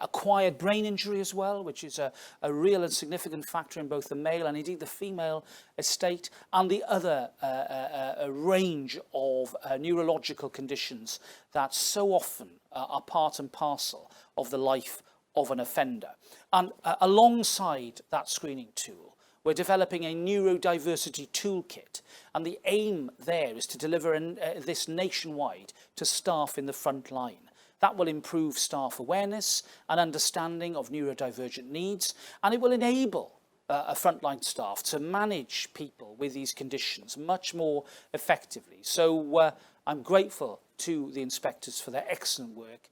acquired brain injury as well, which is a real and significant factor in both the male and indeed the female estate, and the other a range of neurological conditions that so often are part and parcel of the life of an offender. And alongside that screening tool, we're developing a neurodiversity toolkit, and the aim there is to deliver this nationwide to staff in the front line. That will improve staff awareness and understanding of neurodivergent needs, and it will enable a frontline staff to manage people with these conditions much more effectively. So I'm grateful to the inspectors for their excellent work.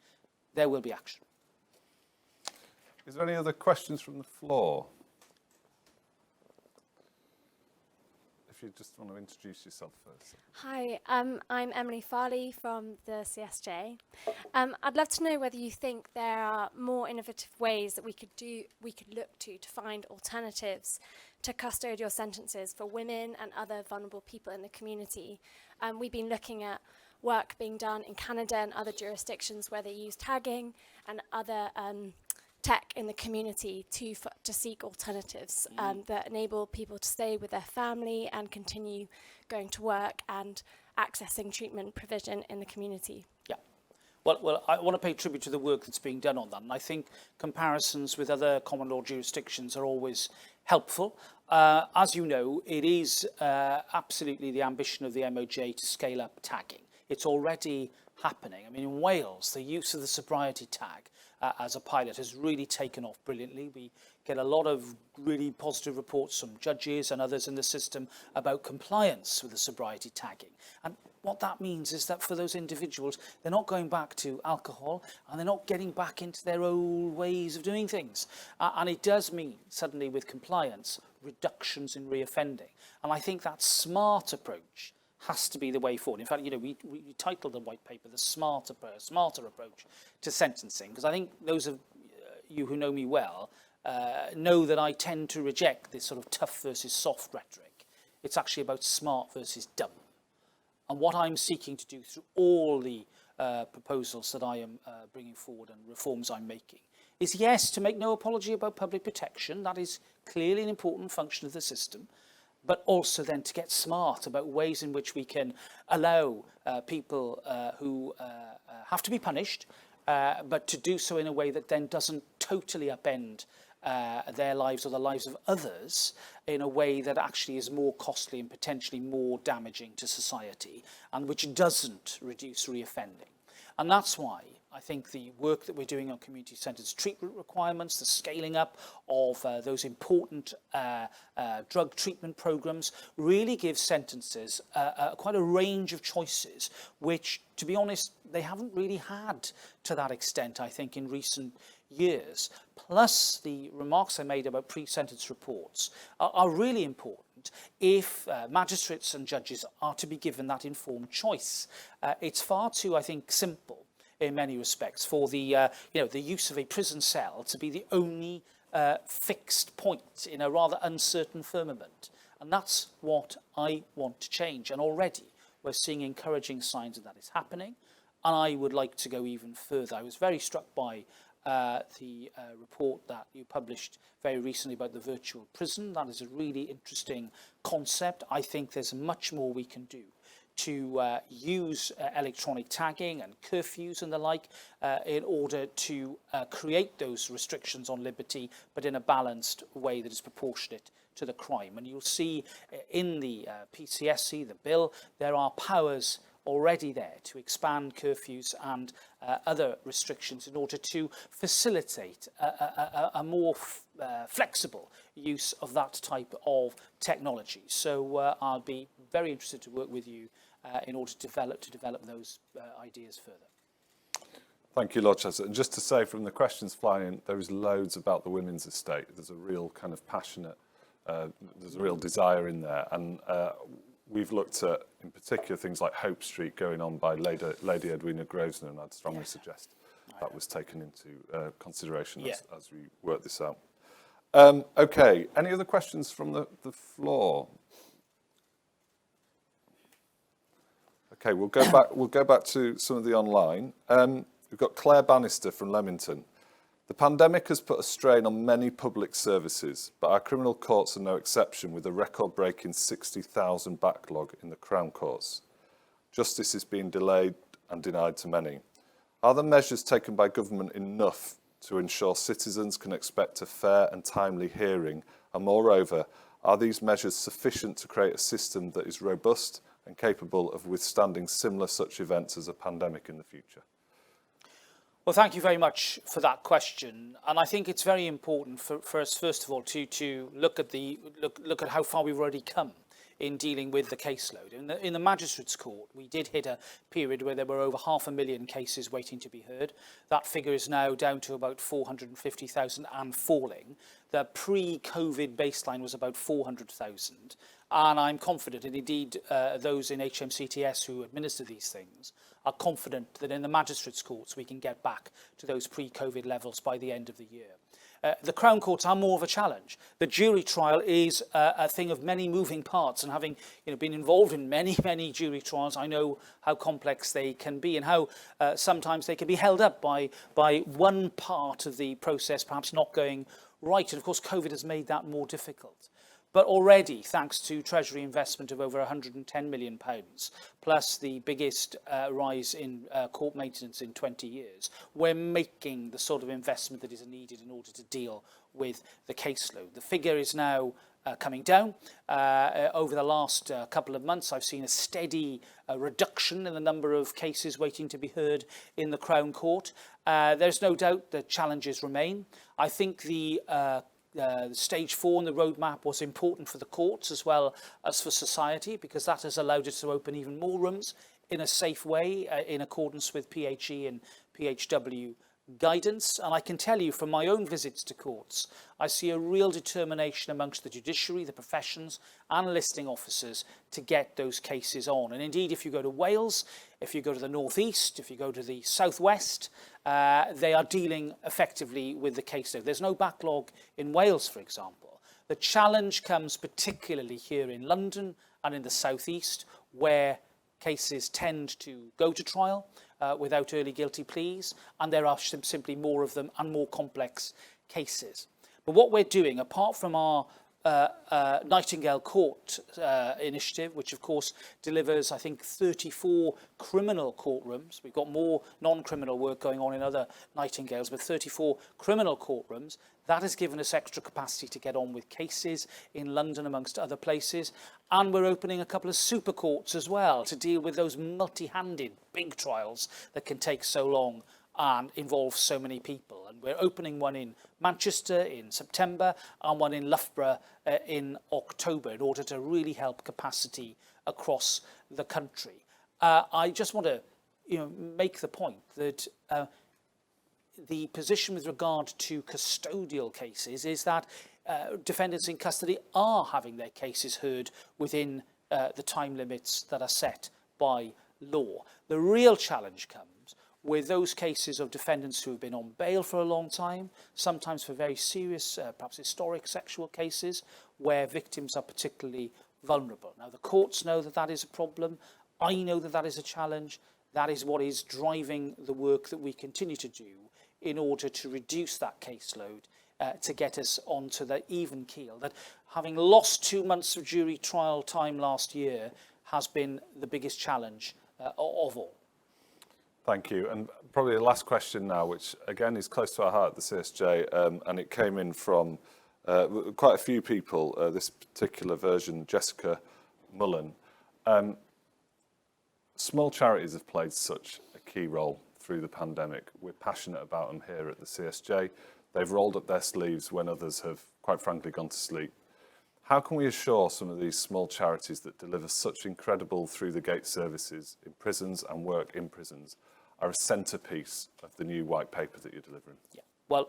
There will be action. Is there any other questions from the floor? If you just want to introduce yourself first. Hi, I'm Emily Farley from the CSJ. I'd love to know whether you think there are more innovative ways that we could look to find alternatives to custodial sentences for women and other vulnerable people in the community. We've been looking at work being done in Canada and other jurisdictions where they use tagging and other tech in the community to seek alternatives that enable people to stay with their family and continue going to work and accessing treatment provision in the community. Yeah. Well, I want to pay tribute to the work that's being done on that, and I think comparisons with other common law jurisdictions are always helpful. As you know, it is absolutely the ambition of the MOJ to scale up tagging. It's already happening. I mean, in Wales, the use of the sobriety tag as a pilot has really taken off brilliantly. We get a lot of really positive reports from judges and others in the system about compliance with the sobriety tagging. And what that means is that for those individuals, they're not going back to alcohol and they're not getting back into their old ways of doing things. And it does mean, suddenly with compliance, reductions in reoffending. And I think that smart approach has to be the way forward. In fact, we titled the white paper the smarter approach to sentencing, because I think those of you who know me well know that I tend to reject this sort of tough versus soft rhetoric. It's actually about smart versus dumb. And what I'm seeking to do through all the proposals that I am bringing forward and reforms I'm making is, yes, to make no apology about public protection. That is clearly an important function of the system. But also then to get smart about ways in which we can allow people who have to be punished, but to do so in a way that then doesn't totally upend their lives or the lives of others in a way that actually is more costly and potentially more damaging to society, and which doesn't reduce reoffending. And that's why I think the work that we're doing on community-centred treatment requirements, the scaling up of those important drug treatment programs, really gives sentences quite a range of choices, which, to be honest, they haven't really had to that extent, I think, in recent years. Plus, the remarks I made about pre-sentence reports are really important if magistrates and judges are to be given that informed choice. It's far too, I think, simple in many respects for the the use of a prison cell to be the only fixed point in a rather uncertain firmament. And that's what I want to change. And already we're seeing encouraging signs that is happening. And I would like to go even further. I was very struck by the report that you published very recently about the virtual prison. That is a really interesting concept. I think there's much more we can do to use electronic tagging and curfews and the like in order to create those restrictions on liberty, but in a balanced way that is proportionate to the crime. And you'll see in the PCSC, the bill, there are powers already there to expand curfews and other restrictions in order to facilitate a more flexible use of that type of technology. So I'll be very interested to work with you in order to develop those ideas further. Thank you, Lord Chancellor. And just to say, from the questions flying in, there is loads about the women's estate. There's a real kind of passionate, there's a real desire in there. And we've looked at, in particular, things like Hope Street going on by Lady Edwina Grosvenor, and I'd strongly suggest that was taken into consideration as we work this out. Okay, any other questions from the floor? Okay, we'll go back to some of the online. We've got Claire Bannister from Leamington. The pandemic has put a strain on many public services, but our criminal courts are no exception, with a record-breaking 60,000 backlog in the Crown Courts. Justice is being delayed and denied to many. Are the measures taken by government enough to ensure citizens can expect a fair and timely hearing? And moreover, are these measures sufficient to create a system that is robust and capable of withstanding similar such events as a pandemic in the future? Well, thank you very much for that question. And I think it's very important for us, first of all, to look at how far we've already come in dealing with the caseload. In the Magistrates' Court, we did hit a period where there were over 500,000 cases waiting to be heard. That figure is now down to about 450,000 and falling. The pre-COVID baseline was about 400,000. And I'm confident, and indeed those in HMCTS who administer these things are confident that in the Magistrates' Courts we can get back to those pre-COVID levels by the end of the year. The Crown Courts are more of a challenge. The jury trial is a thing of many moving parts, and having been involved in many jury trials, I know how complex they can be and how sometimes they can be held up by one part of the process perhaps not going right. And of course COVID has made that more difficult. But already, thanks to Treasury investment of over £110 million, plus the biggest rise in court maintenance in 20 years, we're making the sort of investment that is needed in order to deal with the caseload. The figure is now coming down. Over the last couple of months, I've seen a steady reduction in the number of cases waiting to be heard in the Crown Court. There's no doubt that challenges remain. I think the stage 4 in the roadmap was important for the courts as well as for society, because that has allowed us to open even more rooms in a safe way in accordance with PHE and PHW guidance. And I can tell you from my own visits to courts, I see a real determination amongst the judiciary, the professions and listing officers to get those cases on. And indeed, if you go to Wales, if you go to the northeast, if you go to the southwest, they are dealing effectively with the caseload. There's no backlog in Wales, for example. The challenge comes particularly here in London and in the southeast, where cases tend to go to trial without early guilty pleas, and there are simply more of them and more complex cases. But what we're doing, apart from our Nightingale Court initiative, which of course delivers, I think, 34 criminal courtrooms. We've got more non-criminal work going on in other Nightingales, but 34 criminal courtrooms. That has given us extra capacity to get on with cases in London, amongst other places. And we're opening a couple of super courts as well to deal with those multi-handed big trials that can take so long and involve so many people. And we're opening one in Manchester in September and one in Loughborough in October in order to really help capacity across the country. I just want to make the point that the position with regard to custodial cases is that defendants in custody are having their cases heard within the time limits that are set by law. The real challenge comes with those cases of defendants who have been on bail for a long time, sometimes for very serious, perhaps historic sexual cases, where victims are particularly vulnerable. Now, the courts know that that is a problem. I know that that is a challenge. That is what is driving the work that we continue to do in order to reduce that caseload, to get us onto the even keel. That having lost 2 months of jury trial time last year has been the biggest challenge of all. Thank you. And probably the last question now, which again is close to our heart, the CSJ, and it came in from quite a few people, this particular version, Jessica Mullen. Small charities have played such a key role through the pandemic. We're passionate about them here at the CSJ. They've rolled up their sleeves when others have, quite frankly, gone to sleep. How can we assure some of these small charities that deliver such incredible through-the-gate services in prisons and work in prisons are a centrepiece of the new white paper that you're delivering? Yeah. Well,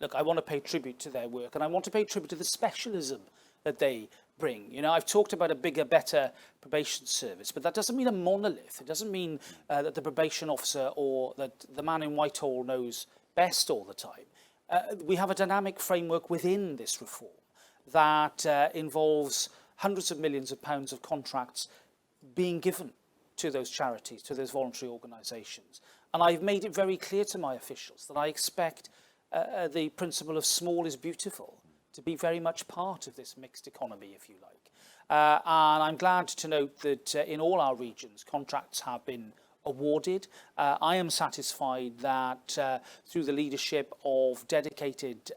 look, I want to pay tribute to their work, and I want to pay tribute to the specialism that they bring. You know, I've talked about a bigger, better probation service, but that doesn't mean a monolith. It doesn't mean that the probation officer or that the man in Whitehall knows best all the time. We have a dynamic framework within this reform that involves hundreds of millions of pounds of contracts being given to those charities, to those voluntary organisations. And I've made it very clear to my officials that I expect the principle of small is beautiful to be very much part of this mixed economy, if you like. And I'm glad to note that in all our regions, contracts have been awarded. I am satisfied that through the leadership of dedicated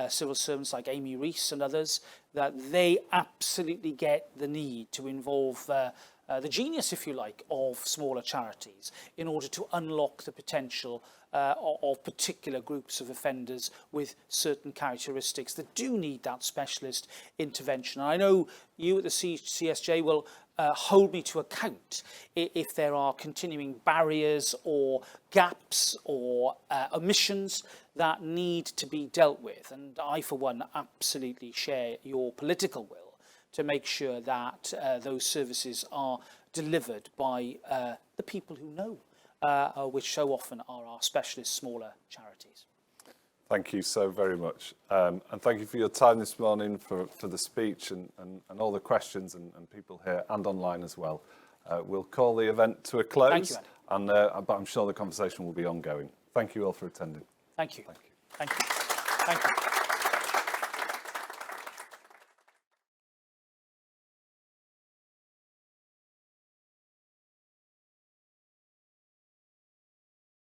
civil servants like Amy Rees and others, that they absolutely get the need to involve the genius, if you like, of smaller charities in order to unlock the potential of particular groups of offenders with certain characteristics that do need that specialist intervention. And I know you at the CSJ will hold me to account if there are continuing barriers or gaps or omissions that need to be dealt with. And I, for one, absolutely share your political will to make sure that those services are delivered by the people who know, which so often are our specialist smaller charities. Thank you so very much. And thank you for your time this morning, for the speech and all the questions and people here and online as well. We'll call the event to a close. Thank you, Andy. But I'm sure the conversation will be ongoing. Thank you all for attending. Thank you. Thank you. Thank you. Thank you.